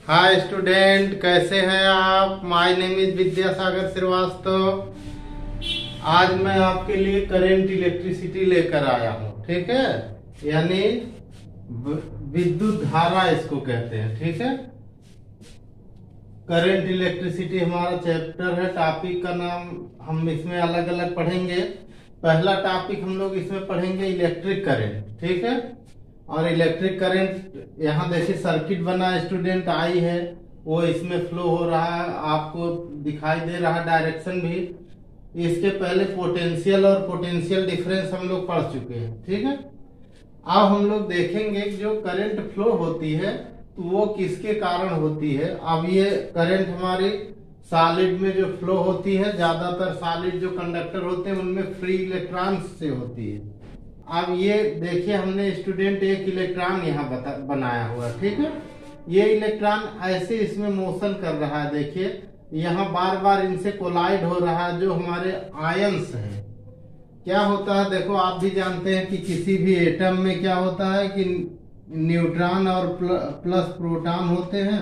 Hi student, कैसे हैं आप। My name is Vidyasagar Srivastava. आज मैं आपके लिए करंट इलेक्ट्रिसिटी लेकर आया हूँ। ठीक है, यानी विद्युत धारा इसको कहते हैं। ठीक है, करंट इलेक्ट्रिसिटी हमारा चैप्टर है। टॉपिक का नाम हम इसमें अलग अलग पढ़ेंगे। पहला टॉपिक हम लोग इसमें पढ़ेंगे इलेक्ट्रिक करंट। ठीक है, और इलेक्ट्रिक करंट यहाँ देखिए सर्किट बना स्टूडेंट आई है, वो इसमें फ्लो हो रहा है, आपको दिखाई दे रहा है डायरेक्शन भी। इसके पहले पोटेंशियल और पोटेंशियल डिफरेंस हम लोग पढ़ चुके हैं। ठीक है, अब हम लोग देखेंगे जो करंट फ्लो होती है तो वो किसके कारण होती है। अब ये करंट हमारी सॉलिड में जो फ्लो होती है, ज्यादातर सॉलिड जो कंडक्टर होते हैं उनमें फ्री इलेक्ट्रॉन्स से होती है। अब ये देखिए हमने स्टूडेंट एक इलेक्ट्रॉन यहाँ बनाया हुआ। ठीक है, ये इलेक्ट्रॉन ऐसे इसमें मोशन कर रहा है। देखिए यहाँ बार बार इनसे कोलाइड हो रहा है, जो हमारे आयंस हैं। क्या होता है देखो, आप भी जानते हैं कि किसी भी एटम में क्या होता है कि न्यूट्रॉन और प्लस प्रोटॉन होते हैं,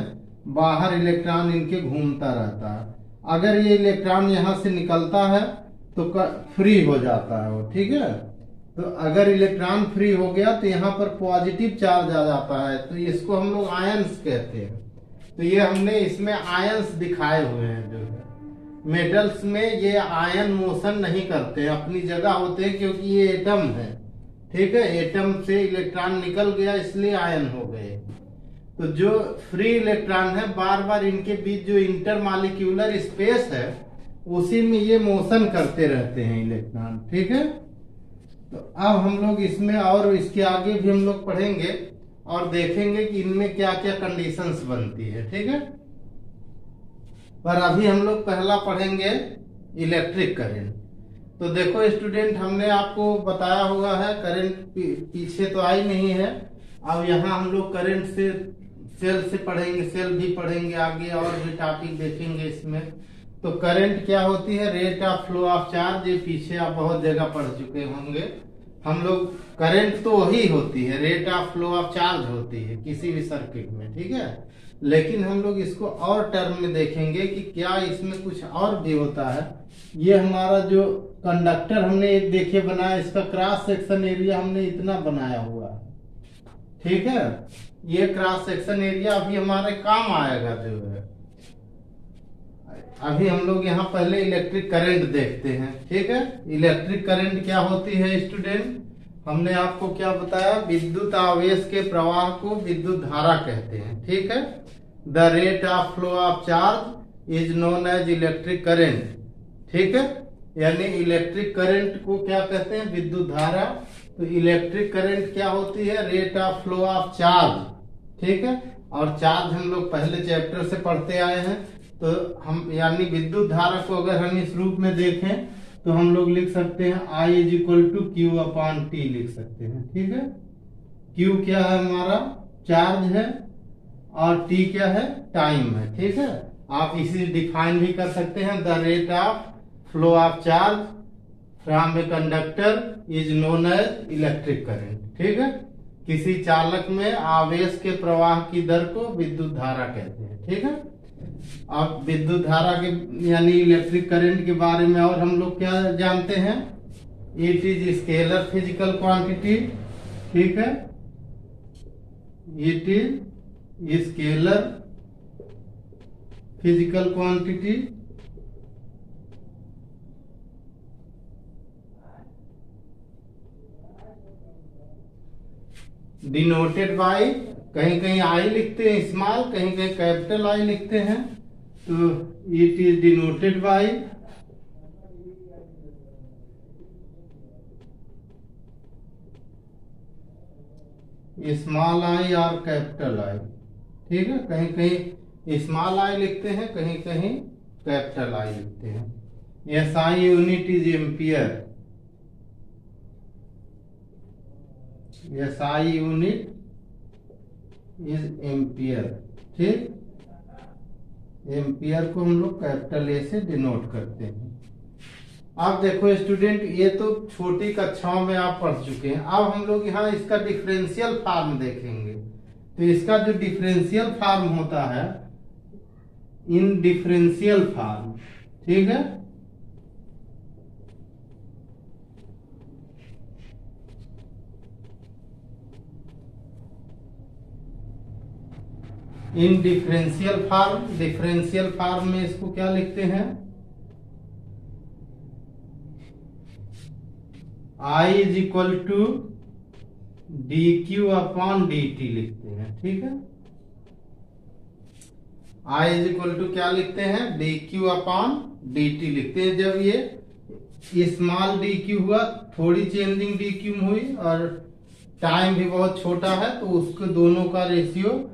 बाहर इलेक्ट्रॉन इनके घूमता रहता है। अगर ये इलेक्ट्रॉन यहाँ से निकलता है तो फ्री हो जाता है वो। ठीक है, तो अगर इलेक्ट्रॉन फ्री हो गया तो यहाँ पर पॉजिटिव चार्ज आ जाता है, तो इसको हम लोग आयंस कहते हैं। तो ये हमने इसमें आयंस दिखाए हुए हैं। जो है मेटल्स में ये आयन मोशन नहीं करते, अपनी जगह होते हैं, क्योंकि ये एटम है। ठीक है, एटम से इलेक्ट्रॉन निकल गया इसलिए आयन हो गए। तो जो फ्री इलेक्ट्रॉन है, बार बार इनके बीच जो इंटरमॉलिक्यूलर स्पेस है उसी में ये मोशन करते रहते हैं इलेक्ट्रॉन। ठीक है, तो अब हम लोग इसमें और इसके आगे भी हम लोग पढ़ेंगे और देखेंगे कि इनमें क्या क्या कंडीशंस बनती है। ठीक है, पर अभी हम लोग पहला पढ़ेंगे इलेक्ट्रिक करंट। तो देखो स्टूडेंट, हमने आपको बताया हुआ है करंट पीछे तो आई नहीं है। अब यहाँ हम लोग करंट से सेल से पढ़ेंगे, सेल भी पढ़ेंगे आगे, और भी टॉपिक देखेंगे इसमें। तो करंट क्या होती है, rate of flow of charge. ये पीछे आप बहुत जगह पढ़ चुके होंगे हम लोग। करंट तो वही होती है, rate of flow of charge होती है किसी भी सर्किट में। ठीक है, लेकिन हम लोग इसको और टर्म में देखेंगे कि क्या इसमें कुछ और भी होता है। ये हमारा जो कंडक्टर हमने एक देखिए बनाया, इसका क्रॉस सेक्शन एरिया हमने इतना बनाया हुआ है। ठीक है, ये क्रॉस सेक्शन एरिया अभी हमारे काम आएगा। जो है अभी हम लोग यहाँ पहले इलेक्ट्रिक करंट देखते हैं। ठीक है, इलेक्ट्रिक करंट क्या होती है स्टूडेंट, हमने आपको क्या बताया, विद्युत आवेश के प्रवाह को विद्युत धारा कहते हैं। ठीक है, the rate of flow of charge is known as electric current. ठीक है, यानी इलेक्ट्रिक करंट को क्या कहते हैं, विद्युत धारा। तो इलेक्ट्रिक करंट क्या होती है, rate of flow of charge. ठीक है, और चार्ज हम लोग पहले चैप्टर से पढ़ते आए हैं। तो हम यानी विद्युत धारा को अगर हम इस रूप में देखें तो हम लोग लिख सकते हैं I is equal to q upon t लिख सकते हैं। ठीक है, क्यू क्या है, हमारा चार्ज है, और टी क्या है, टाइम है। ठीक है, आप इसी डिफाइन भी कर सकते हैं, the rate of flow of charge from a conductor is known as electric current. ठीक है, किसी चालक में आवेश के प्रवाह की दर को विद्युत धारा कहते हैं। ठीक है, अब विद्युत धारा के यानी इलेक्ट्रिक करंट के बारे में और हम लोग क्या जानते हैं, it is scalar physical quantity. ठीक है, it is scalar physical quantity denoted by, कहीं कहीं आई लिखते हैं स्मॉल, कहीं कहीं कैपिटल आई लिखते हैं। तो it is denoted by small I और कैपिटल आई। ठीक है, कहीं कहीं स्मॉल आई लिखते हैं, कहीं कहीं कैपिटल आई लिखते हैं। S I unit is ampere. S I unit is ampere. ठीक, एम्पियर को हम लोग कैपिटल ए से डिनोट करते हैं। अब देखो स्टूडेंट, ये तो छोटी कक्षाओं में आप पढ़ चुके हैं। अब हम लोग यहाँ इसका डिफरेंशियल फॉर्म देखेंगे। तो इसका जो डिफरेंशियल फॉर्म होता है, इन डिफरेंशियल फॉर्म, ठीक है, इन डिफरेंशियल फॉर्म में इसको क्या लिखते हैं, I is equal to d q upon d t लिखते हैं, ठीक है। I इज इक्वल टू क्या लिखते हैं, D q upon d t लिखते हैं। जब ये स्मॉल डी क्यू हुआ, थोड़ी चेंजिंग डी क्यू हुई और टाइम भी बहुत छोटा है, तो उसको दोनों का रेशियो,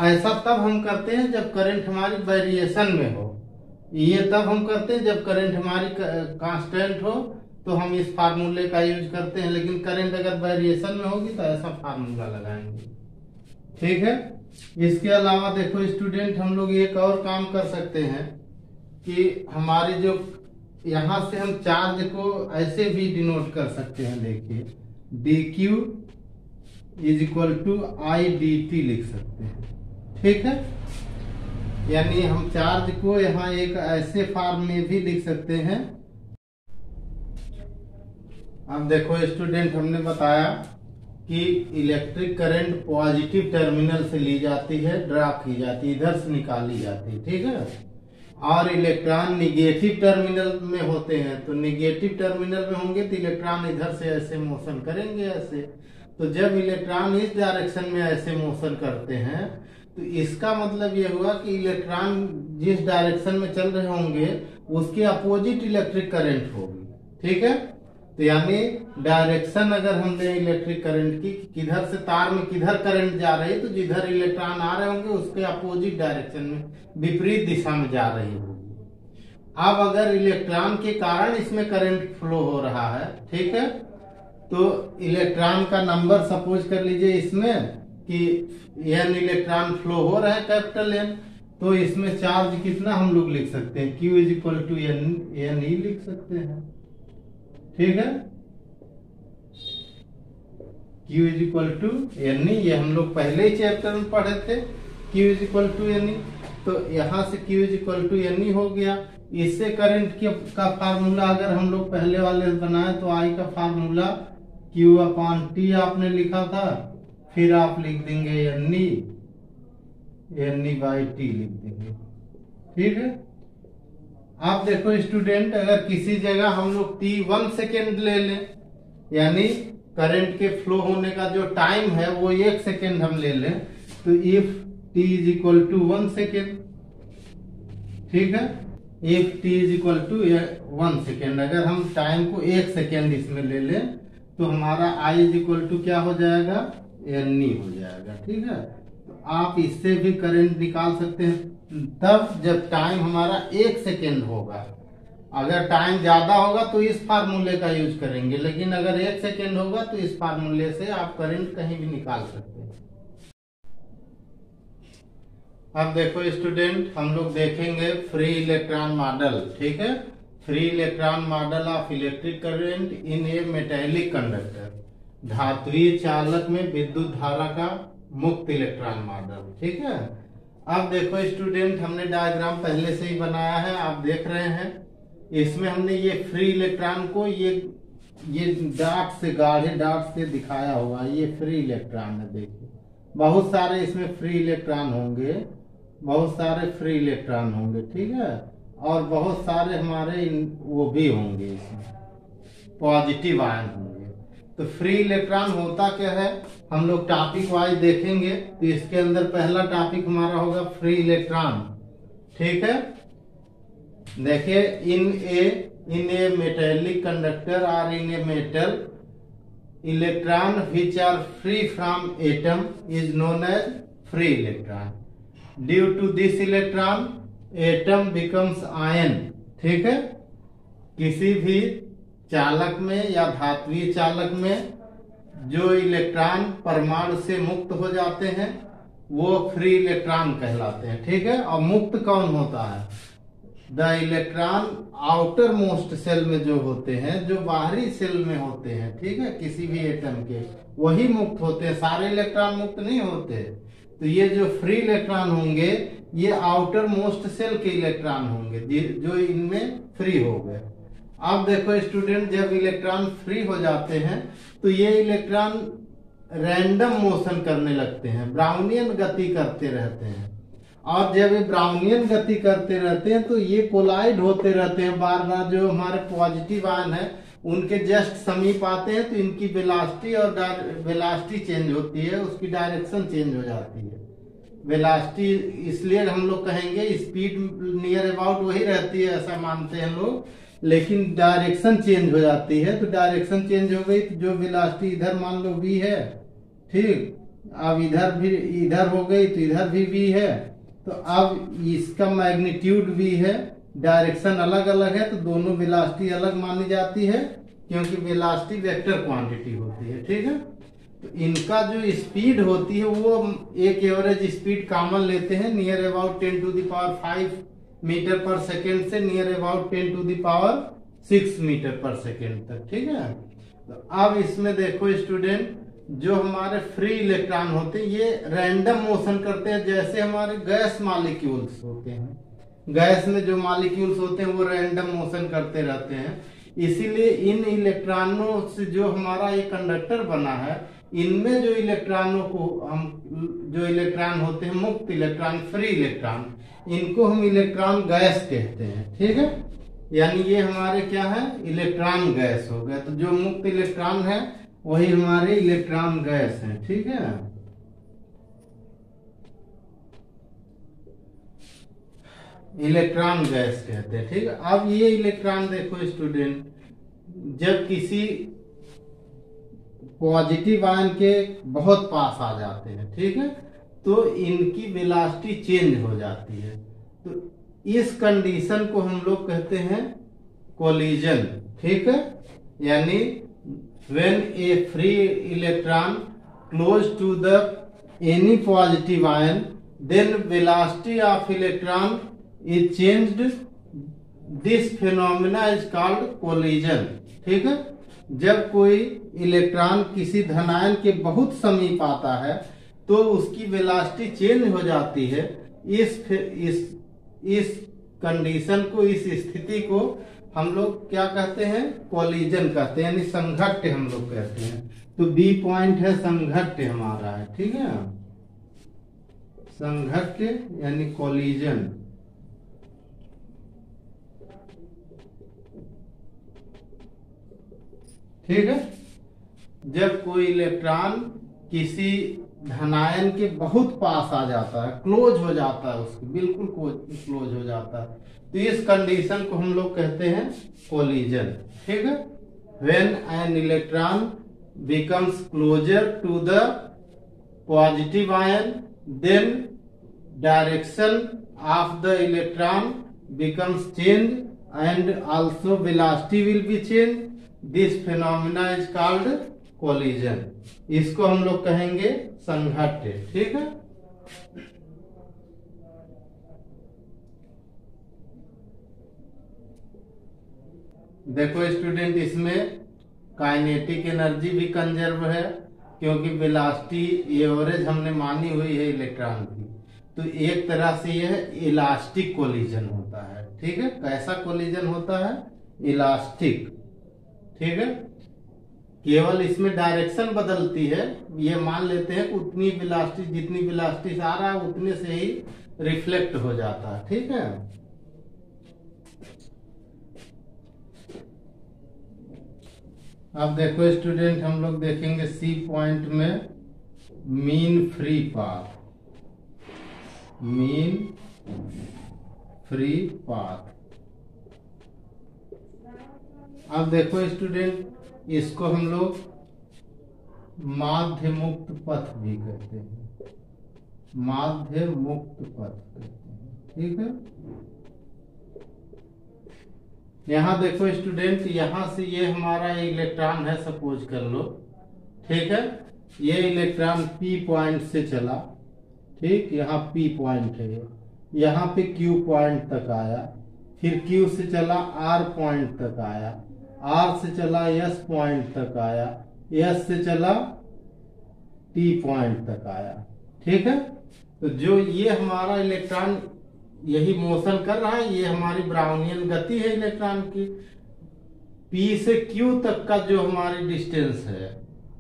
ऐसा तब हम करते हैं जब करंट हमारी वेरिएशन में हो। ये तब हम करते हैं जब करंट हमारी कांस्टेंट हो, तो हम इस फार्मूले का यूज करते हैं। लेकिन करंट अगर वेरिएशन में होगी तो ऐसा फार्मूला लगाएंगे, ठीक है। इसके अलावा देखो स्टूडेंट, हम लोग एक और काम कर सकते हैं कि हमारी जो यहां से हम चार्ज को ऐसे भी डिनोट कर सकते हैं। देखिए d q is equal to I d t लिख सकते हैं, ठीक है। यानी हम चार्ज को यहाँ एक ऐसे फॉर्म में भी लिख सकते हैं। अब देखो स्टूडेंट, हमने बताया कि इलेक्ट्रिक करंट पॉजिटिव टर्मिनल से ली जाती है, ड्रा की जाती है, इधर से निकाली जाती है, ठीक है। और इलेक्ट्रॉन निगेटिव टर्मिनल में होते हैं, तो निगेटिव टर्मिनल में होंगे तो इलेक्ट्रॉन इधर से ऐसे मोशन करेंगे, ऐसे। तो जब इलेक्ट्रॉन इस डायरेक्शन में ऐसे मोशन करते हैं, तो इसका मतलब ये हुआ कि इलेक्ट्रॉन जिस डायरेक्शन में चल रहे होंगे उसके अपोजिट इलेक्ट्रिक करंट होगी, ठीक है। तो यानी डायरेक्शन अगर हम दें इलेक्ट्रिक करंट की, किधर से तार में किधर करंट जा रही है, तो जिधर इलेक्ट्रॉन आ रहे होंगे उसके अपोजिट डायरेक्शन में, विपरीत दिशा में जा रही होगी। अब अगर इलेक्ट्रॉन के कारण इसमें करंट फ्लो हो रहा है, ठीक है, तो इलेक्ट्रॉन का नंबर सपोज कर लीजिए इसमें कि एन इलेक्ट्रॉन फ्लो हो रहा है, कैपिटल एन, तो इसमें चार्ज कितना हम लोग लिख सकते हैं, Q is equal to N e लिख सकते हैं, ठीक है। Q is equal to N e, ये हम लोग पहले ही चैप्टर में पढ़े थे, Q is equal to N e. तो यहां से Q is equal to N e हो गया। इससे करंट का फार्मूला अगर हम लोग पहले वाले बनाए तो I का फार्मूला Q अपॉन टी आपने लिखा था, फिर आप लिख देंगे एन ई बाई टी लिख देंगे, ठीक है। आप देखो स्टूडेंट, अगर किसी जगह हम लोग t 1 सेकेंड ले लें, यानी करंट के फ्लो होने का जो टाइम है वो 1 सेकेंड हम ले लें, तो if t is equal to 1 second, ठीक है। If t is equal to 1 second, अगर हम टाइम को 1 सेकेंड इसमें ले लें, तो हमारा I इज इक्वल टू क्या हो जाएगा, एन ई हो जाएगा, ठीक है। तो आप इससे भी करंट निकाल सकते हैं तब जब टाइम हमारा 1 सेकेंड होगा। अगर टाइम ज्यादा होगा तो इस फार्मूले का यूज करेंगे, लेकिन अगर 1 सेकेंड होगा तो इस फार्मूले से आप करंट कहीं भी निकाल सकते हैं। अब देखो स्टूडेंट, हम लोग देखेंगे फ्री इलेक्ट्रॉन मॉडल, ठीक है। Free electron model of electric current in a metallic conductor, धात्वीय चालक में विद्युत धारा का मुक्त इलेक्ट्रॉन मॉडल, ठीक है। अब देखो स्टूडेंट, हमने डायग्राम पहले से ही बनाया है, आप देख रहे हैं। इसमें हमने ये फ्री इलेक्ट्रॉन को ये डॉट से, गाढ़े डॉट से दिखाया हुआ, ये फ्री इलेक्ट्रॉन है। देखिए बहुत सारे इसमें फ्री इलेक्ट्रॉन होंगे, बहुत सारे फ्री इलेक्ट्रॉन होंगे, ठीक है। और बहुत सारे हमारे वो भी होंगे, इसमें पॉजिटिव आयन होंगे। तो फ्री इलेक्ट्रॉन होता क्या है, हम लोग टॉपिक वाइज देखेंगे। तो इसके अंदर पहला टॉपिक हमारा होगा फ्री इलेक्ट्रॉन, ठीक है। देखिए, इन ए मेटेलिक कंडक्टर और in a metal electron which are free from atom is known as free electron. Due to this electron atom becomes ion, ठीक है। किसी भी चालक में या धात्वीय चालक में जो इलेक्ट्रॉन परमाणु से मुक्त हो जाते हैं वो फ्री इलेक्ट्रॉन कहलाते हैं, ठीक है। और मुक्त कौन होता है, the electron outermost shell में जो होते हैं, जो बाहरी सेल में होते हैं, ठीक है, किसी भी एटम के, वही मुक्त होते हैं। सारे इलेक्ट्रॉन मुक्त नहीं होते, तो ये जो फ्री इलेक्ट्रॉन होंगे ये आउटर मोस्ट सेल के इलेक्ट्रॉन होंगे जो इनमें फ्री हो गए। अब देखो स्टूडेंट, जब इलेक्ट्रॉन फ्री हो जाते हैं तो ये इलेक्ट्रॉन रैंडम मोशन करने लगते हैं, ब्राउनियन गति करते रहते हैं। और जब ये ब्राउनियन गति करते रहते हैं तो ये कोलाइड होते रहते हैं बार बार। जो हमारे पॉजिटिव आयन है उनके जस्ट समीप आते हैं तो इनकी वेलोसिटी और वेलोसिटी चेंज होती है, उसकी डायरेक्शन चेंज हो जाती है। वेलोसिटी इसलिए हम लोग कहेंगे स्पीड नियर अबाउट वही रहती है ऐसा मानते हैं लोग, लेकिन डायरेक्शन चेंज हो जाती है। तो डायरेक्शन चेंज हो गई तो जो वेलोसिटी इधर मान लो v है, ठीक, अब इधर हो गई तो इधर भी v है, तो अब इसका मैग्नीट्यूड v है, डायरेक्शन अलग अलग है तो दोनों वेलोसिटी अलग मानी जाती है क्योंकि वेलोसिटी वेक्टर क्वांटिटी होती है, ठीक है। तो इनका जो स्पीड होती है वो एक एवरेज स्पीड कॉमन लेते हैं near about 10 to the power 5 metre per second से near about 10 to the power 6 metre per second तक, ठीक है। तो अब इसमें देखो स्टूडेंट, जो हमारे फ्री इलेक्ट्रॉन होते हैं ये रैंडम मोशन करते हैं, जैसे हमारे गैस मॉलिक्यूल्स होते हैं। गैस में जो मॉलिक्यूल्स होते हैं वो रैंडम मोशन करते रहते हैं। इसीलिए इन इलेक्ट्रॉनों से जो हमारा ये कंडक्टर बना है, इनमें जो इलेक्ट्रॉनों को जो इलेक्ट्रॉन होते हैं मुक्त इलेक्ट्रॉन, फ्री इलेक्ट्रॉन, इनको हम इलेक्ट्रॉन गैस कहते हैं, ठीक है। यानी ये हमारे क्या है, इलेक्ट्रॉन गैस हो गया। तो जो मुक्त इलेक्ट्रॉन है वही हमारे इलेक्ट्रॉन गैस है, ठीक है। इलेक्ट्रॉन गैस कहते हैं, ठीक है। अब ये इलेक्ट्रॉन देखो स्टूडेंट, जब किसी पॉजिटिव आयन के बहुत पास आ जाते हैं, ठीक है, तो इनकी वेलोसिटी चेंज हो जाती है। तो इस कंडीशन को हम लोग कहते हैं कोलिजन, ठीक है। यानी when a free electron close to the any positive ion then velocity of electron is changed, this phenomena is called collision, ठीक है। जब कोई इलेक्ट्रॉन किसी धनायन के बहुत समीप आता है तो उसकी वेलोसिटी चेंज हो जाती है। इस कंडीशन को, इस स्थिति को हम लोग क्या कहते हैं, कोलिजन कहते हैं, यानी संघट्य हम लोग कहते हैं। तो बी पॉइंट है संघट्य हमारा है, ठीक है। संघट्य यानी कोलिजन, ठीक है। जब कोई इलेक्ट्रॉन किसी धनायन के बहुत पास आ जाता है, क्लोज हो जाता है, उसके बिल्कुल क्लोज हो जाता है, तो इस कंडीशन को हम लोग कहते हैं कोलिजन, ठीक है। When an electron becomes closer to the positive ion then direction of the electron becomes change and also velocity will be change, this phenomena is called collision. इसको हम लोग कहेंगे संघट्य, ठीक है। देखो स्टूडेंट, इसमें काइनेटिक एनर्जी भी कंजर्व है क्योंकि वेलोसिटी एवरेज हमने मानी हुई है इलेक्ट्रॉन की। तो एक तरह से यह इलास्टिक कोलिजन होता है, ठीक है। कैसा कोलिजन होता है, इलास्टिक, ठीक है। केवल इसमें डायरेक्शन बदलती है, ये मान लेते हैं कि उतनी वेलोसिटी, जितनी वेलोसिटी से आ रहा है उतने से ही रिफ्लेक्ट हो जाता है, ठीक है। अब देखो स्टूडेंट, हम लोग देखेंगे सी पॉइंट में mean free path, mean free path. अब देखो स्टूडेंट, इसको हम लोग माध्य मुक्त पथ भी कहते हैं, माध्य मुक्त पथ कहते हैं, ठीक है। यहाँ देखो स्टूडेंट, यहाँ से ये हमारा इलेक्ट्रॉन है, सपोज कर लो, ठीक है। ये इलेक्ट्रॉन पी पॉइंट से चला, ठीक, यहाँ पी पॉइंट है, यहाँ पे क्यू पॉइंट तक आया, फिर क्यू से चला आर पॉइंट तक आया, आर से चला एस पॉइंट तक आया, एस से चला टी पॉइंट तक आया, ठीक है। तो जो ये हमारा इलेक्ट्रॉन यही मोशन कर रहा है, ये हमारी ब्राउनियन गति है इलेक्ट्रॉन की। P से Q तक का जो हमारी डिस्टेंस है,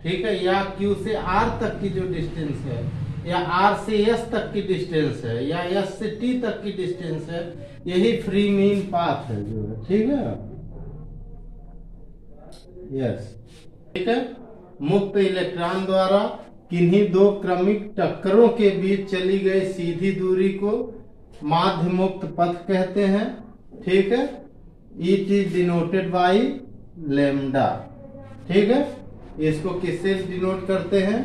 ठीक है, या Q से R तक की जो डिस्टेंस है, या R से S तक की डिस्टेंस है, या S से T तक की डिस्टेंस है, यही फ्री मीन पाथ है जो है, ठीक है। यस, ठीक है। मुक्त इलेक्ट्रॉन द्वारा किन्हीं दो क्रमिक टक्करों के बीच चली गई सीधी दूरी को माध्य मुक्त पथ कहते हैं, ठीक है। It is denoted by lambda, ठीक है। इसको किससे डिनोट करते हैं?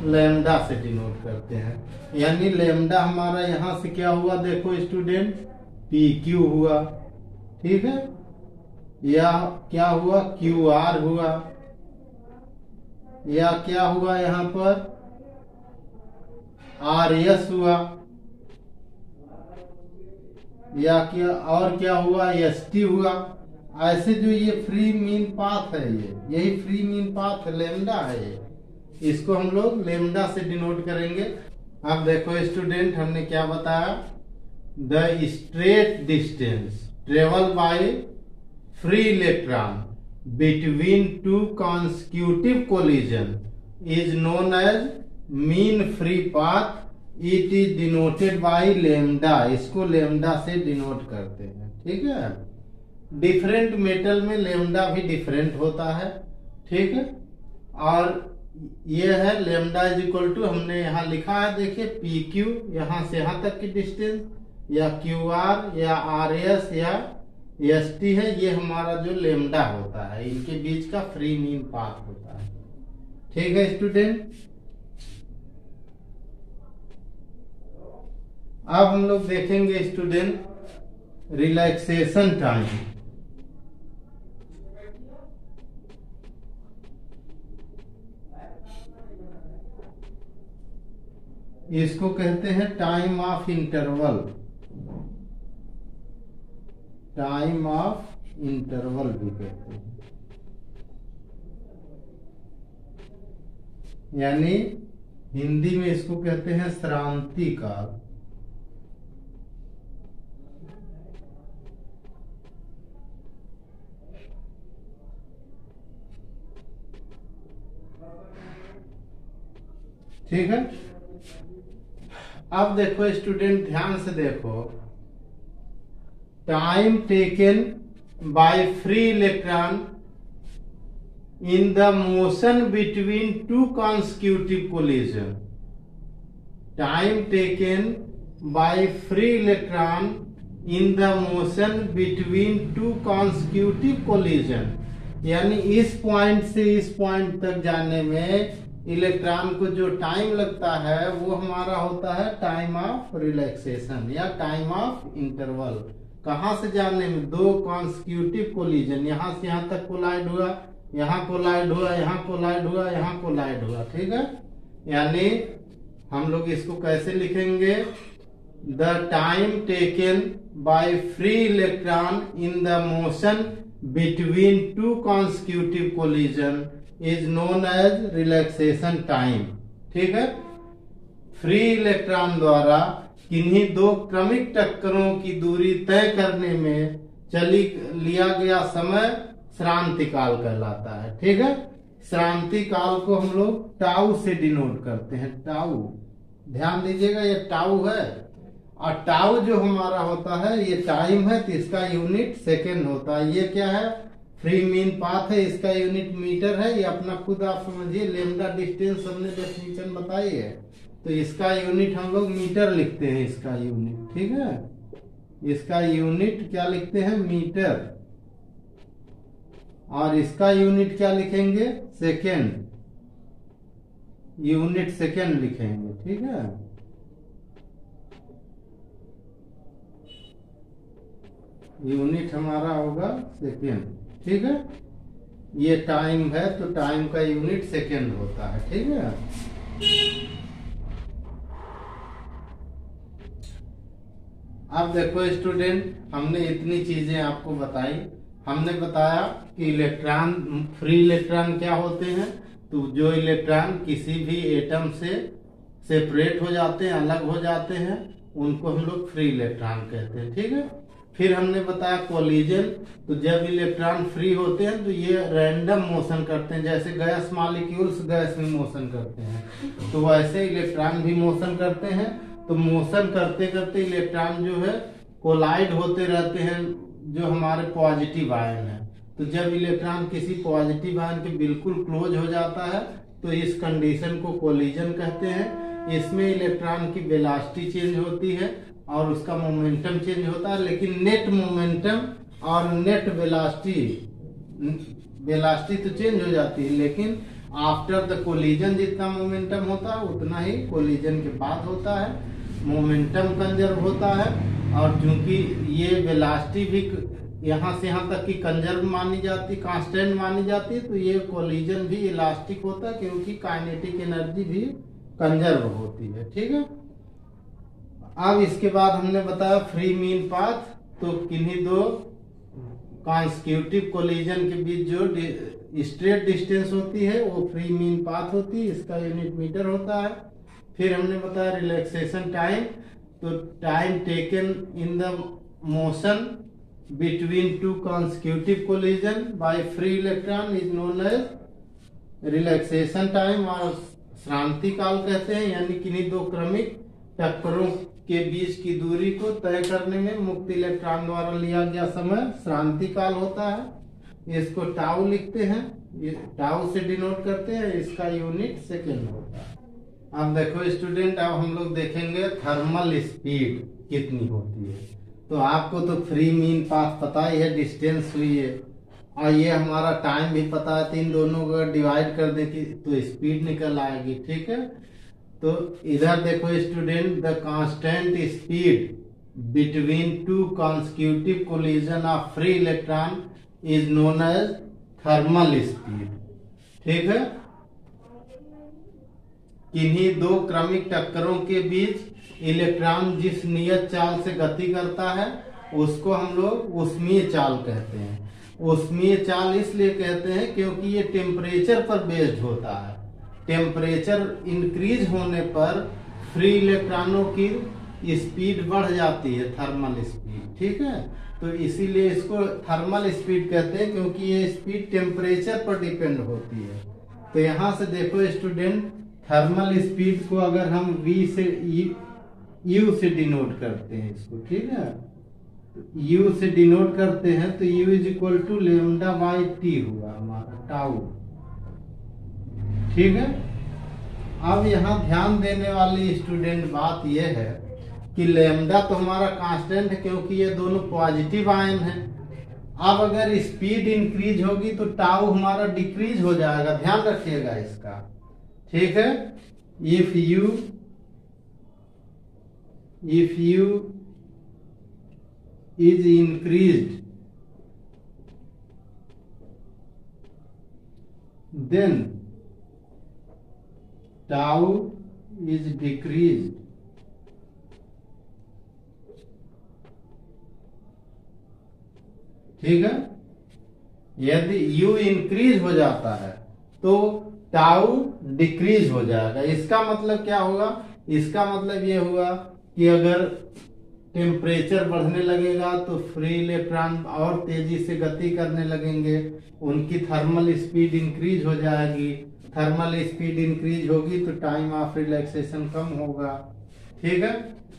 लैम्डा से डिनोट करते हैं। यानी लैम्डा हमारा यहां से क्या हुआ, देखो स्टूडेंट, पी क्यू हुआ, ठीक है, या क्या हुआ, क्यू आर हुआ, या क्या हुआ यहाँ पर आर एस हुआ, या क्या और क्या हुआ, एस टी हुआ। ऐसे जो ये फ्री मीन पाथ है, ये यही फ्री मीन पाथ लेमडा है, इसको हम लोग लेमडा से डिनोट करेंगे। अब देखो स्टूडेंट, हमने क्या बताया, the straight distance travel by free electron between two consecutive collision is known as mean free path. It is denoted by lambda. इसको lambda से डिनोट करते हैं, ठीक है। डिफरेंट मेटल में lambda भी डिफरेंट होता है, ठीक है। और ये है lambda इज इक्वल टू, हमने यहाँ लिखा है, देखिए पी क्यू, यहाँ से यहाँ तक की डिस्टेंस, या क्यू आर, या आर एस, या एस टी है, ये हमारा जो लेमडा होता है, इनके बीच का फ्री मीन पाथ होता है, ठीक है स्टूडेंट। अब हम लोग देखेंगे स्टूडेंट रिलैक्सेशन टाइम। इसको कहते हैं time of interval, time of interval भी कहते हैं। यानी हिंदी में इसको कहते हैं श्रांति काल। ठीक है। अब देखो स्टूडेंट, ध्यान से देखो, time taken by free electron in the motion between two consecutive collision. Time taken by free electron in the motion between two consecutive collision. यानी इस पॉइंट से इस पॉइंट तक जाने में इलेक्ट्रॉन को जो टाइम लगता है वो हमारा होता है टाइम ऑफ रिलैक्सेशन या टाइम ऑफ इंटरवल। कहाँ से जाने में? दो कॉन्सिक्यूटिव कोलिजन, यहाँ से यहाँ तक कोलाइड हुआ, यहाँ कोलाइड हुआ, यहाँ कोलाइड हुआ, यहाँ कोलाइड हुआ, ठीक है। यानी हम लोग इसको कैसे लिखेंगे? The time taken by free electron in the motion between two consecutive collision is known age relaxation time, ठीक है। फ्री इलेक्ट्रॉन द्वारा किन्हीं दो क्रमिक टक्करों की दूरी तय करने में लिया गया समय श्रांति काल कहलाता है, ठीक है। श्रांति काल को हम लोग टाउ से डिनोट करते हैं, टाउ। ध्यान दीजिएगा, ये टाउ है, और टाउ जो हमारा होता है ये टाइम है, तो इसका यूनिट सेकेंड होता है। ये क्या है? फ्री मीन पाथ है, इसका यूनिट मीटर है। ये अपना खुद आप समझिए, लेमडा डिस्टेंस हमने डेफिनेशन बताई है, तो इसका यूनिट हम लोग मीटर लिखते हैं, इसका यूनिट, ठीक है। इसका यूनिट क्या लिखते हैं? मीटर। और इसका यूनिट क्या लिखेंगे? सेकेंड, यूनिट सेकेंड लिखेंगे, ठीक है। यूनिट हमारा होगा सेकेंड, ठीक है। ये टाइम है तो टाइम का यूनिट सेकेंड होता है, ठीक है। अब देखो स्टूडेंट, हमने इतनी चीजें आपको बताई। हमने बताया कि इलेक्ट्रॉन, फ्री इलेक्ट्रॉन क्या होते हैं, तो जो इलेक्ट्रॉन किसी भी एटम से सेपरेट हो जाते हैं, अलग हो जाते हैं, उनको हम लोग फ्री इलेक्ट्रॉन कहते हैं। ठीक है, फिर हमने बताया कोलिजन, तो जब इलेक्ट्रॉन फ्री होते हैं तो ये रैंडम मोशन करते हैं, जैसे गैस मॉलिक्यूल्स गैस में मोशन करते हैं तो वैसे इलेक्ट्रॉन भी मोशन करते हैं। तो मोशन करते करते इलेक्ट्रॉन जो है कोलाइड होते रहते हैं जो हमारे पॉजिटिव आयन है। तो जब इलेक्ट्रॉन किसी पॉजिटिव आयन के बिल्कुल क्लोज हो जाता है तो इस कंडीशन को कोलिजन कहते हैं। इसमें इलेक्ट्रॉन की वेलोसिटी चेंज होती है और उसका मोमेंटम चेंज होता है, लेकिन नेट मोमेंटम और नेट वेलोसिटी तो चेंज हो जाती है, लेकिन आफ्टर द कोलिजन जितना मोमेंटम होता है उतना ही कोलिजन के बाद होता है। मोमेंटम कंजर्व होता है, और चूंकि ये वेलोसिटी भी यहाँ से यहाँ तक की कंजर्व मानी जाती, कांस्टेंट मानी जाती है, तो ये कोलिजन भी इलास्टिक होता है क्योंकि काइनेटिक एनर्जी भी कंजर्व होती है। ठीक है, अब इसके बाद हमने बताया फ्री मीन पाथ। तो किन्हीं दो कॉन्सिक्यूटिव कोलिजन के बीच जो स्ट्रेट डिस्टेंस होती है वो फ्री मीन पाथ होती है, इसका यूनिट मीटर होता है। फिर हमने बताया रिलैक्सेशन टाइम, तो time taken in the motion between two consecutive collision by free electron is known age relaxation time, और श्रांति काल कहते हैं, यानी किन्हीं दो क्रमिक टक्करों के बीच की दूरी को तय करने में मुक्त इलेक्ट्रॉन द्वारा लिया गया समय श्रांति काल होता है। इसको टाउ लिखते हैं, टाउ से डिनोट करते हैं, इसका यूनिट सेकेंड होता है। अब देखो स्टूडेंट, अब हम लोग देखेंगे थर्मल स्पीड कितनी होती है। तो आपको तो फ्री मीन पाथ पता ही है, डिस्टेंस हुई है, और ये हमारा टाइम भी पता है, तो इन दोनों को डिवाइड कर दे तो स्पीड निकल आएगी। ठीक है, तो इधर देखो student, the constant speed between two consecutive collision of free electron is known as thermal speed. ठीक है, किन्हीं दो क्रमिक टक्करों के बीच इलेक्ट्रॉन जिस नियत चाल से गति करता है उसको हम लोग ऊष्मीय चाल कहते हैं। ऊष्मीय चाल इसलिए कहते हैं क्योंकि ये टेम्परेचर पर बेस्ड होता है। टेम्परेचर इंक्रीज होने पर फ्री इलेक्ट्रॉनों की स्पीड बढ़ जाती है, थर्मल स्पीड। ठीक है, तो इसीलिए इसको थर्मल स्पीड कहते हैं क्योंकि ये स्पीड टेम्परेचर पर डिपेंड होती है। तो यहाँ से देखो स्टूडेंट, थर्मल स्पीड को अगर हम V से U से डिनोट करते हैं इसको, ठीक है, U से डिनोट करते हैं तो U is equal to lambda by t हुआ हमारा टाउ। ठीक है, अब यहाँ ध्यान देने वाली स्टूडेंट बात यह है कि लेमडा तो हमारा कांस्टेंट है क्योंकि ये दोनों पॉजिटिव आयन है। अब अगर स्पीड इंक्रीज होगी तो टाउ हमारा डिक्रीज हो जाएगा, ध्यान रखिएगा इसका। ठीक है, if u is increased then tau is decreased. ठीक है, यदि U इंक्रीज हो जाता है तो टाउ डिक्रीज हो जाएगा। इसका मतलब क्या होगा? इसका मतलब ये हुआ कि अगर टेम्परेचर बढ़ने लगेगा तो फ्री इलेक्ट्रॉन और तेजी से गति करने लगेंगे, उनकी थर्मल स्पीड इंक्रीज हो जाएगी। थर्मल स्पीड इंक्रीज होगी तो टाइम ऑफ रिलैक्सेशन कम होगा। ठीक है,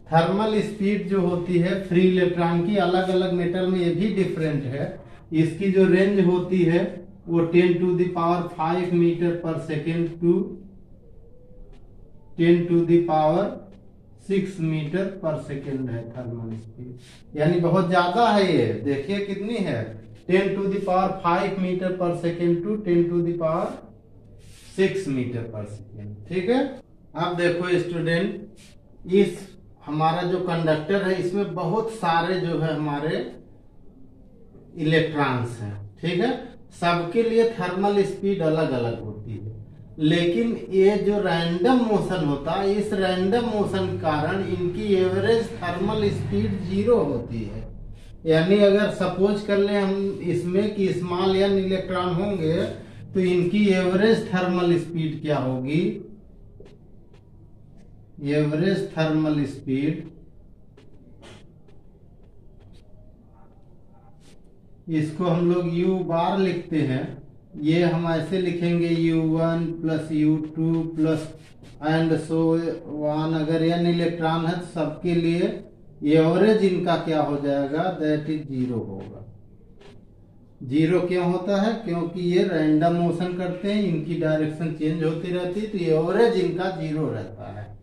थर्मल स्पीड जो होती है फ्री इलेक्ट्रॉन की, अलग अलग मेटल में ये भी डिफरेंट है। इसकी जो रेंज होती है वो 10⁵ metre per second to 10⁶ metre per second है थर्मल स्पीड, यानी बहुत ज्यादा है ये। देखिए कितनी है, 10⁵ metre per second to 10⁶ metre per second. ठीक है, अब देखो स्टूडेंट, इस हमारा जो कंडक्टर है इसमें बहुत सारे जो है हमारे इलेक्ट्रॉन्स हैं। ठीक है, सबके लिए थर्मल स्पीड अलग अलग होती है, लेकिन ये जो रैंडम मोशन होता है, इस रैंडम मोशन के कारण इनकी एवरेज थर्मल स्पीड 0 होती है। यानी अगर सपोज कर ले हम इसमें कि स्मॉल n इलेक्ट्रॉन होंगे तो इनकी एवरेज थर्मल स्पीड क्या होगी? एवरेज थर्मल स्पीड, इसको हम लोग U बार लिखते हैं। ये हम ऐसे लिखेंगे U1 plus U2 plus and so one. अगर n इलेक्ट्रॉन है तो सबके लिए एवरेज इनका क्या हो जाएगा, दैट इज 0 होगा। 0 क्यों होता है, क्योंकि ये रैंडम मोशन करते हैं, इनकी डायरेक्शन चेंज होती रहती है, तो एवरेज इनका 0 रहता है।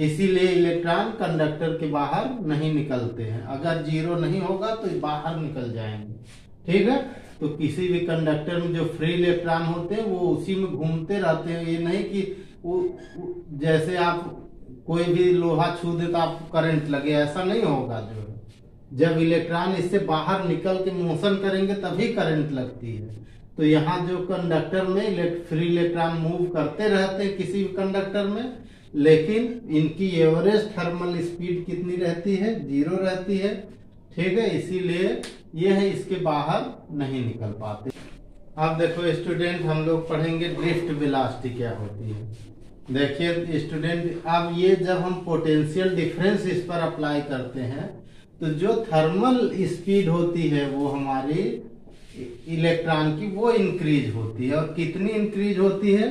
इसीलिए इलेक्ट्रॉन कंडक्टर के बाहर नहीं निकलते हैं। अगर 0 नहीं होगा तो बाहर निकल जाएंगे, ठीक है। तो किसी भी कंडक्टर में जो फ्री इलेक्ट्रॉन होते हैं वो उसी में घूमते रहते हैं। ये नहीं कि जैसे आप कोई भी लोहा छू दे तो आपको करंट लगे, ऐसा नहीं होगा। जो है जब इलेक्ट्रॉन इससे बाहर निकल के मोशन करेंगे तभी करंट लगती है। तो यहाँ जो कंडक्टर में फ्री इलेक्ट्रॉन मूव करते रहते हैं किसी भी कंडक्टर में, लेकिन इनकी एवरेज थर्मल स्पीड कितनी रहती है, 0 रहती है, ठीक है। इसीलिए ये है, इसके बाहर नहीं निकल पाते। अब देखो स्टूडेंट, हम लोग पढ़ेंगे ड्रिफ्ट वेलोसिटी क्या होती है। देखिए स्टूडेंट, अब ये जब हम पोटेंशियल डिफरेंस इस पर अप्लाई करते हैं तो जो थर्मल स्पीड होती है वो हमारी इलेक्ट्रॉन की वो इंक्रीज होती है। और कितनी इंक्रीज होती है,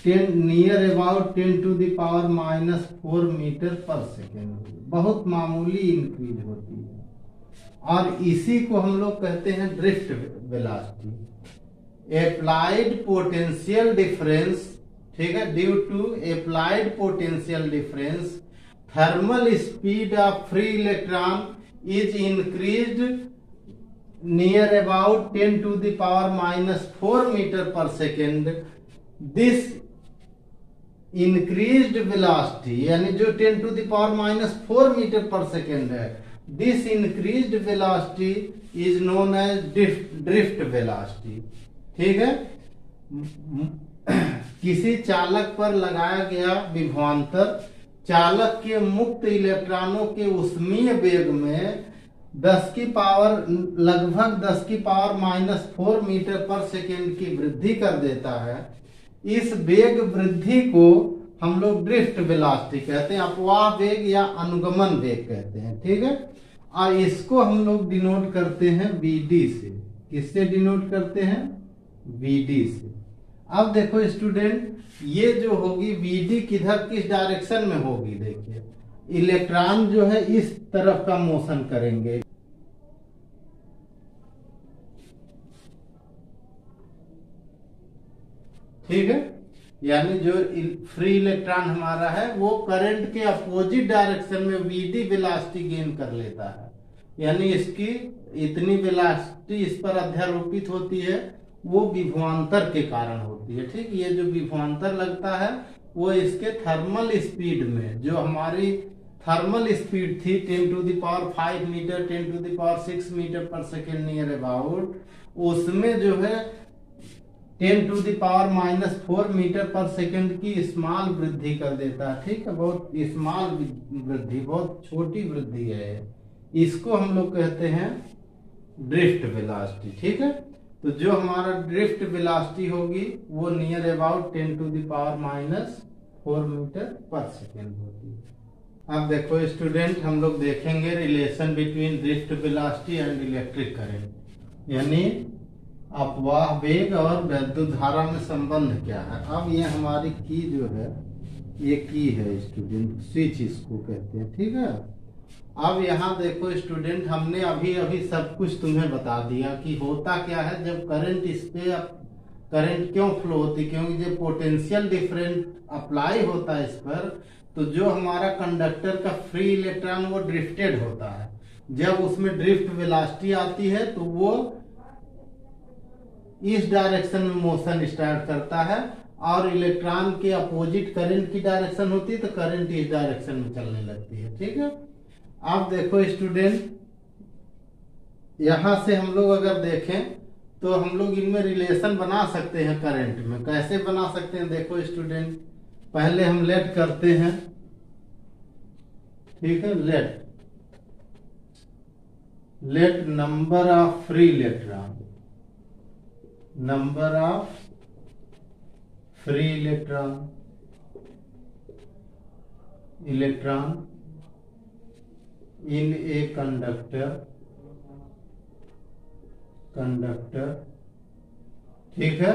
10 near about 10 to the power -4 metre per second, बहुत मामूली इंक्रीज होती है। और इसी को हम लोग कहते हैं drift velocity. Applied potential difference, ठीक है, due to applied potential difference thermal speed of free electron is increased near about 10 to the power -4 metre per second. This increased velocity, यानी जो 10 to the power -4 metre per second है, this increased velocity is known as drift velocity, ठीक है। किसी चालक पर लगाया गया विभवांतर चालक के मुक्त इलेक्ट्रॉनों के ऊष्मीय वेग में लगभग 10 की पावर -4 मीटर पर सेकेंड की वृद्धि कर देता है। इस वेग वृद्धि को हम लोग ड्रिफ्ट वेलोसिटी कहते हैं, अपवाह वेग या अनुगमन वेग कहते हैं, ठीक है। और इसको हम लोग डिनोट करते हैं Vd से। किससे डिनोट करते हैं, Vd से। अब देखो स्टूडेंट, ये जो होगी Vd किधर, किस डायरेक्शन में होगी, देखिए इलेक्ट्रॉन जो है इस तरफ का मोशन करेंगे, ठीक है। यानी जो फ्री इलेक्ट्रॉन हमारा है वो करंट के अपोजिट डायरेक्शन में Vd वेलोसिटी गेन कर लेता है। यानी इसकी इतनी वेलोसिटी इस पर अध्यारोपित होती है, वो विभवांतर के कारण होती है, ठीक। ये जो विभवांतर लगता है वो इसके थर्मल स्पीड में, जो हमारी थर्मल स्पीड थी 10 to the power 5 metre 10 to the power 6 metre per second near about, उसमें जो है 10 to the power -4 metre per second की स्मॉल वृद्धि कर देता है, ठीक है। बहुत स्मॉल वृद्धि, बहुत छोटी वृद्धि है। इसको हम लोग कहते हैं ड्रिफ्ट वेलोसिटी, ठीक है। तो जो हमारा ड्रिफ्ट वेलोसिटी होगी वो near about 10 to the power -4 metre per second होगी। अब देखो स्टूडेंट, हम लोग देखेंगे relation between drift velocity and electric current, यानी अपवाह वेग और विद्युत धारा में संबंध क्या है। अब ये हमारी की जो है, ये की है स्टूडेंट, स्विच इसको कहते हैं, ठीक है। अब यहाँ देखो स्टूडेंट, हमने अभी अभी सब कुछ तुम्हें बता दिया कि होता क्या है जब करंट इस पे, करंट क्यों फ्लो होती, क्योंकि जब पोटेंशियल डिफरेंस अप्लाई होता है इस पर, तो जो हमारा कंडक्टर का फ्री इलेक्ट्रॉन वो ड्रिफ्टेड होता है। जब उसमें ड्रिफ्ट वेलोसिटी आती है तो वो इस डायरेक्शन में मोशन स्टार्ट करता है, और इलेक्ट्रॉन के अपोजिट करंट की डायरेक्शन होती है तो करंट इस डायरेक्शन में चलने लगती है, ठीक है। अब देखो स्टूडेंट, यहां से हम लोग अगर देखें तो हम लोग इनमें रिलेशन बना सकते हैं करंट में। कैसे बना सकते हैं, देखो स्टूडेंट, पहले हम लेट करते हैं, ठीक है। Let number of free electron, number of free electron electron in a conductor, ठीक है,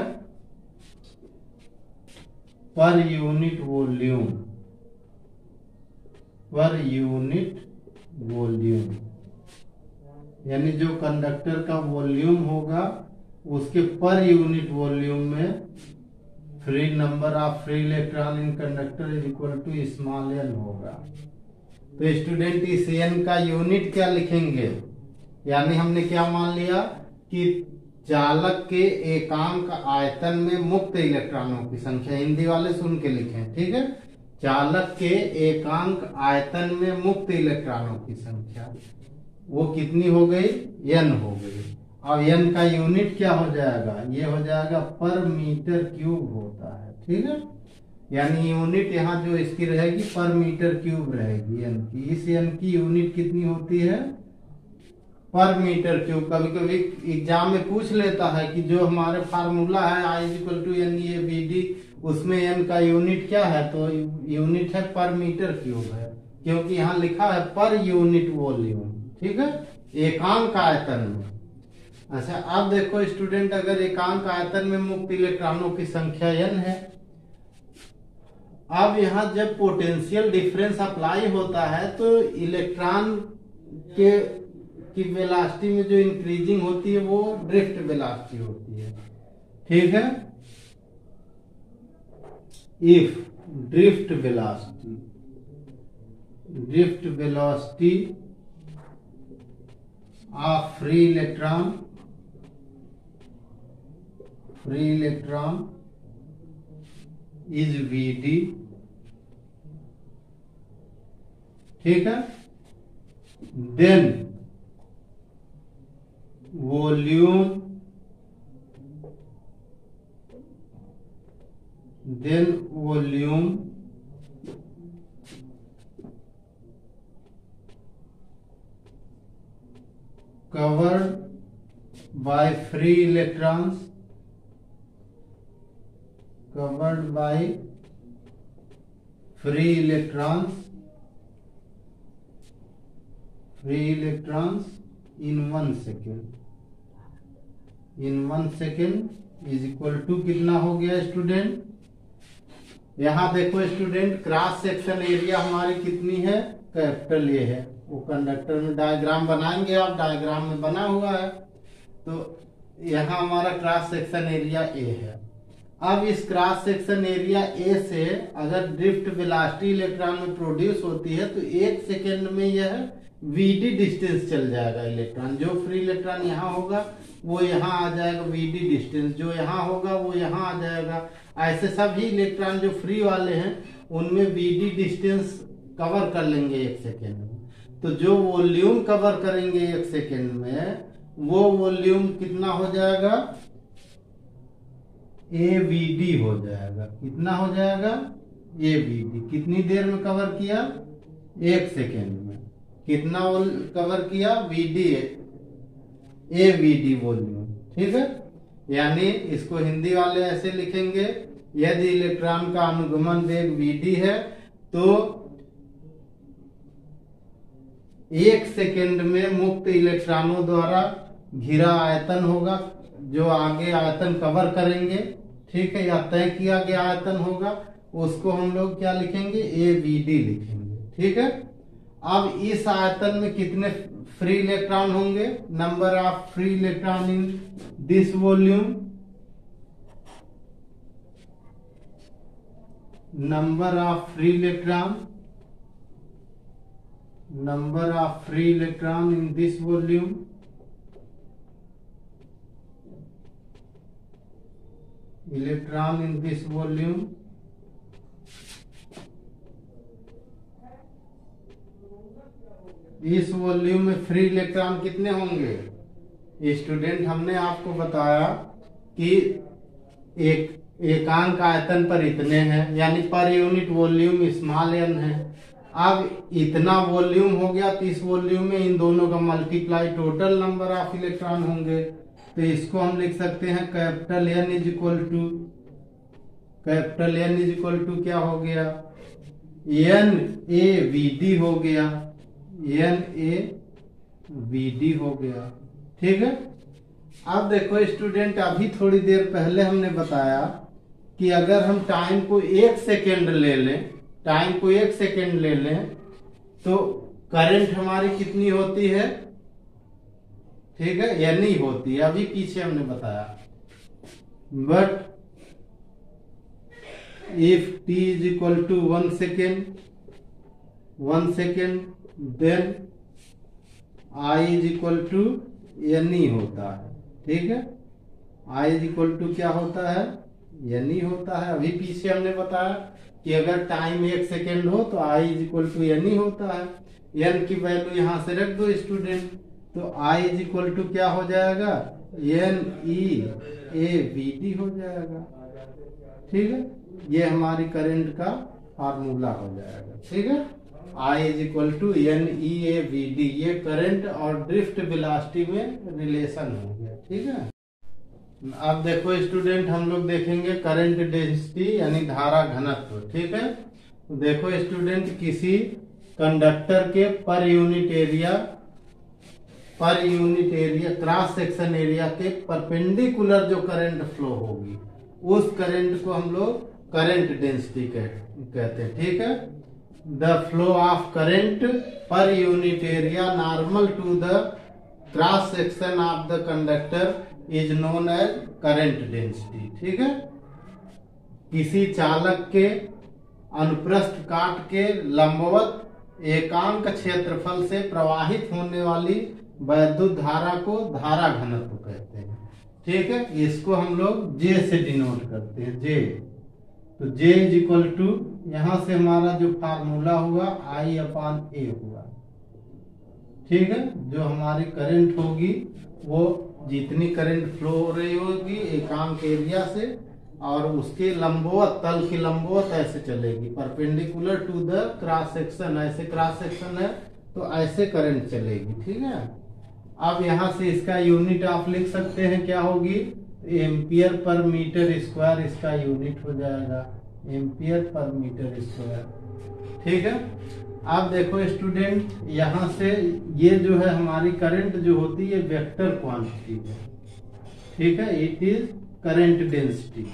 पर यूनिट वॉल्यूम, यानी जो कंडक्टर का वॉल्यूम होगा उसके पर यूनिट वॉल्यूम में free number of free electron in conductor is equal to small n होगा। तो स्टूडेंट इस एन का यूनिट क्या लिखेंगे, यानी हमने क्या मान लिया कि चालक के एकांक आयतन में मुक्त इलेक्ट्रॉनों की संख्या, हिंदी वाले सुन के लिखें, ठीक है, चालक के एकांक आयतन में मुक्त इलेक्ट्रॉनों की संख्या वो कितनी हो गई, एन हो गई। अब एन का यूनिट क्या हो जाएगा, ये हो जाएगा पर मीटर क्यूब होता है, ठीक है, यानी यूनिट यहाँ जो इसकी रहेगी पर मीटर क्यूब रहेगी एन की। इस एन की यूनिट कितनी होती है, पर मीटर क्यूब। कभी कभी एग्जाम में पूछ लेता है कि जो हमारे फार्मूला है I equal to n A v d, उसमें एन का यूनिट क्या है, तो यूनिट है पर मीटर क्यूब है, क्योंकि यहाँ लिखा है पर यूनिट वॉल्यूम, ठीक है, एकांक आयतन में। अच्छा, अब देखो स्टूडेंट, अगर एकांक आयतन में मुक्त इलेक्ट्रॉनों की संख्या n है, अब यहाँ जब पोटेंशियल डिफरेंस अप्लाई होता है तो इलेक्ट्रॉन की वेलोसिटी में जो इंक्रीजिंग होती है वो ड्रिफ्ट वेलोसिटी होती है, ठीक है। If drift velocity of free electron is Vd, ठीक है, then volume covered by free electrons in 1 second is equal to कितना हो गया स्टूडेंट, यहाँ देखो स्टूडेंट, क्रॉस सेक्शन एरिया हमारी कितनी है, कैपिटल ए है। वो कंडक्टर में डायग्राम बनाएंगे आप, डायग्राम में बना हुआ है, तो यहाँ हमारा क्रॉस सेक्शन एरिया ए है। अब इस क्रॉस सेक्शन एरिया ए से अगर ड्रिफ्ट वेलोसिटी इलेक्ट्रॉन में प्रोड्यूस होती है तो 1 सेकेंड में यह Vd डिस्टेंस चल जाएगा इलेक्ट्रॉन। जो फ्री इलेक्ट्रॉन यहाँ होगा वो यहाँ आ जाएगा, Vd डिस्टेंस जो यहाँ होगा वो यहाँ आ जाएगा। ऐसे सभी इलेक्ट्रॉन जो फ्री वाले हैं उनमें Vd डिस्टेंस कवर कर लेंगे 1 सेकेंड में। तो जो वॉल्यूम कवर करेंगे 1 सेकेंड में वो वॉल्यूम कितना हो जाएगा, AVD हो जाएगा। कितना हो जाएगा, AVD। कितनी देर में कवर किया, 1 सेकेंड में। कितना कवर किया, AVD वॉल्यूम, ठीक है। यानी इसको हिंदी वाले ऐसे लिखेंगे, यदि इलेक्ट्रॉन का अनुगमन वेग Vd है तो 1 सेकेंड में मुक्त इलेक्ट्रॉनों द्वारा घिरा आयतन होगा, जो आगे आयतन कवर करेंगे, ठीक है, या तय किया गया आयतन होगा, उसको हम लोग क्या लिखेंगे, AVD लिखेंगे, ठीक है। अब इस आयतन में कितने फ्री इलेक्ट्रॉन होंगे, number of free electron in this volume, number of free electron in this volume, electron in this volume, इस वॉल्यूम में फ्री इलेक्ट्रॉन कितने होंगे स्टूडेंट, हमने आपको बताया कि एकांक आयतन पर इतने हैं, यानी पर यूनिट वॉल्यूम स्मॉल n है। अब इतना वॉल्यूम हो गया तो इस वॉल्यूम में इन दोनों का multiply total number of electron होंगे, तो इसको हम लिख सकते हैं capital N is equal to क्या हो गया, एन ए वी डी हो गया, एन ए वी डी हो गया। ठीक है। अब देखो स्टूडेंट, अभी थोड़ी देर पहले हमने बताया कि अगर हम टाइम को 1 सेकेंड ले लें, टाइम को 1 सेकेंड ले लें तो करंट हमारी कितनी होती है? ठीक है, यानी होती है, अभी पीछे हमने बताया। But if t is equal to 1 second, 1 second, then I is equal to यानी होता है। ठीक है, I इज इक्वल टू क्या होता है? यानी होता है। अभी पीछे हमने बताया कि अगर टाइम 1 सेकेंड हो तो I इज इक्वल टू यानी होता है। n की वैल्यू यहां से रख दो स्टूडेंट, तो I इज इक्वल टू क्या हो जाएगा? N E A V D हो जाएगा। ठीक है, ये हमारी करंट का फार्मूला हो जाएगा। ठीक है, I is equal to N E A V D, ये करंट और ड्रिफ्ट वेलोसिटी में रिलेशन हो गया। ठीक है। अब देखो स्टूडेंट, हम लोग देखेंगे करंट डेंसिटी यानी धारा घनत्व। ठीक है, तो देखो स्टूडेंट, किसी कंडक्टर के पर unit area cross section area के परपेंडिकुलर जो करंट फ्लो होगी, उस करंट को हम लोग करंट डेंसिटी कहते हैं। ठीक है, the flow of current per unit area normal to the cross section of the conductor is known as current density. ठीक है, किसी चालक के अनुप्रस्थ काट के लंबवत एकांक क्षेत्रफल से प्रवाहित होने वाली वैद्युत धारा को धारा घनत्व कहते हैं। ठीक है, इसको हम लोग जे से डिनोट करते हैं, जे। तो J इज इक्वल टू, यहां से हमारा जो फार्मूला हुआ I अपान ए हुआ। ठीक है, जो हमारी करंट होगी वो जितनी करंट फ्लो हो रही होगी एकांक एरिया से, और उसके लंबवत, तल की लंबवत ऐसे चलेगी perpendicular to the cross section. ऐसे क्रॉस सेक्शन है तो ऐसे करंट चलेगी। ठीक है, अब यहां से इसका यूनिट आप लिख सकते हैं, क्या होगी? एम्पियर पर मीटर स्क्वायर इसका यूनिट हो जाएगा, एम्पियर पर मीटर स्क्वायर। ठीक है, आप देखो स्टूडेंट, यहां से ये जो है हमारी करंट जो होती है वेक्टर क्वांटिटी है। ठीक है, it is current density,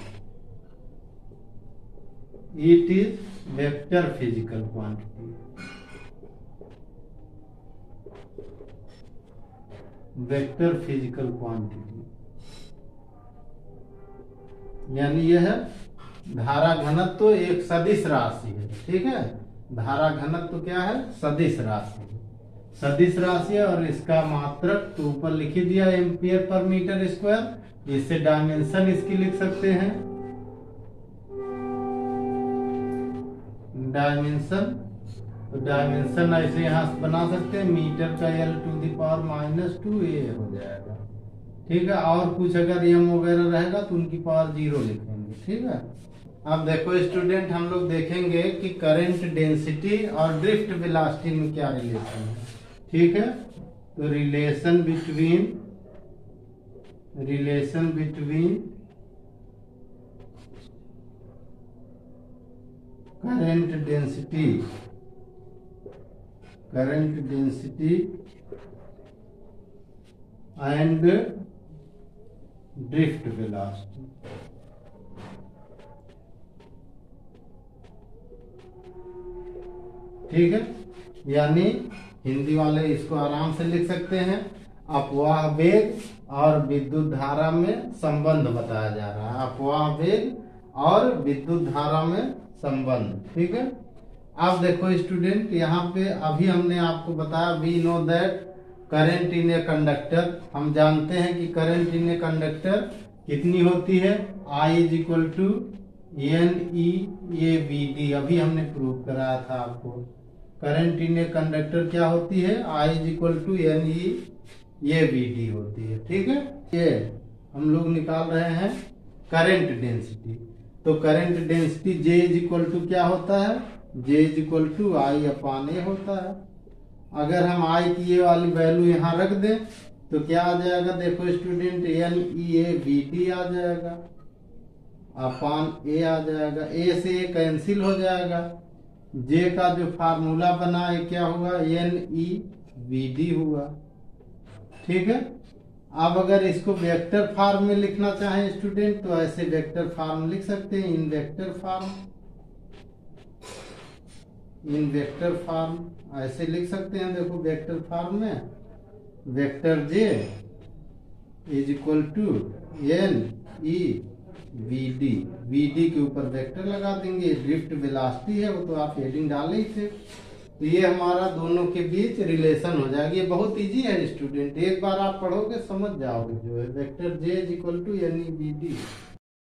it is vector physical quantity, vector physical quantity, यानी यह धारा घनत्व एक सदिश राशि है। ठीक है, धारा घनत्व क्या है? सदिश राशि, सदिश राशि है, और इसका मात्रक तो ऊपर लिख ही दिया एम्पियर पर मीटर स्क्वायर। इससे डायमेंशन इसकी लिख सकते हैं, डायमेंशन। तो डायमेंशन ऐसे यहां से बना सकते हैं, मीटर का L to the power -2a हो जाएगा। ठीक है, और कुछ अगर एम वगैरह रहेगा तो उनकी पावर 0 लिखेंगे। ठीक है, अब देखो स्टूडेंट, हम लोग देखेंगे कि करंट डेंसिटी और ड्रिफ्ट वेलोसिटी में क्या रिलेशन है। ठीक है, तो relation between current density and drift velocity. ठीक है, यानी हिंदी वाले इसको आराम से लिख सकते हैं, अपवाह वेग और विद्युत धारा में संबंध बताया जा रहा है, अपवाह वेग और विद्युत धारा में संबंध। ठीक है, अब देखो स्टूडेंट, यहाँ पे अभी हमने आपको बताया, we know that current in a conductor, हम जानते हैं कि करंट इन ए कंडक्टर कितनी होती है? I is equal to N E A V D. अभी हमने प्रूव कराया था आपको, करंट इन ए कंडक्टर क्या होती है? I is equal to N E A V D होती है। ठीक है, ये हम लोग निकाल रहे हैं करंट डेंसिटी। तो current density J is equal to क्या होता है? J is equal to I upon A होता है। अगर हम I की ये वाली वैल्यू यहाँ रख दें तो क्या आ जाएगा? देखो student, N E A V D आ जाएगा, अपान ए आ जाएगा, ए से ए कैंसिल हो जाएगा, जे का जो फार्मूला बना है क्या हुआ, NEVD हुआ। ठीक है। अब अगर इसको वेक्टर फॉर्म में लिखना चाहें स्टूडेंट तो ऐसे वेक्टर फॉर्म लिख सकते हैं, इन वेक्टर फॉर्म ऐसे लिख सकते हैं। देखो वेक्टर फॉर्म में vector J is equal to NEVD, VD के ऊपर वेक्टर लगा देंगे। ड्रिफ्ट वेलोसिटी है, वो तो आप हेडिंग डाले ही थे। तो ये हमारा दोनों के बीच रिलेशन हो जाएगी। ये बहुत इजी है स्टूडेंट, एक बार आप पढ़ोगे समझ जाओगे। जो है vector J is equal to NEVD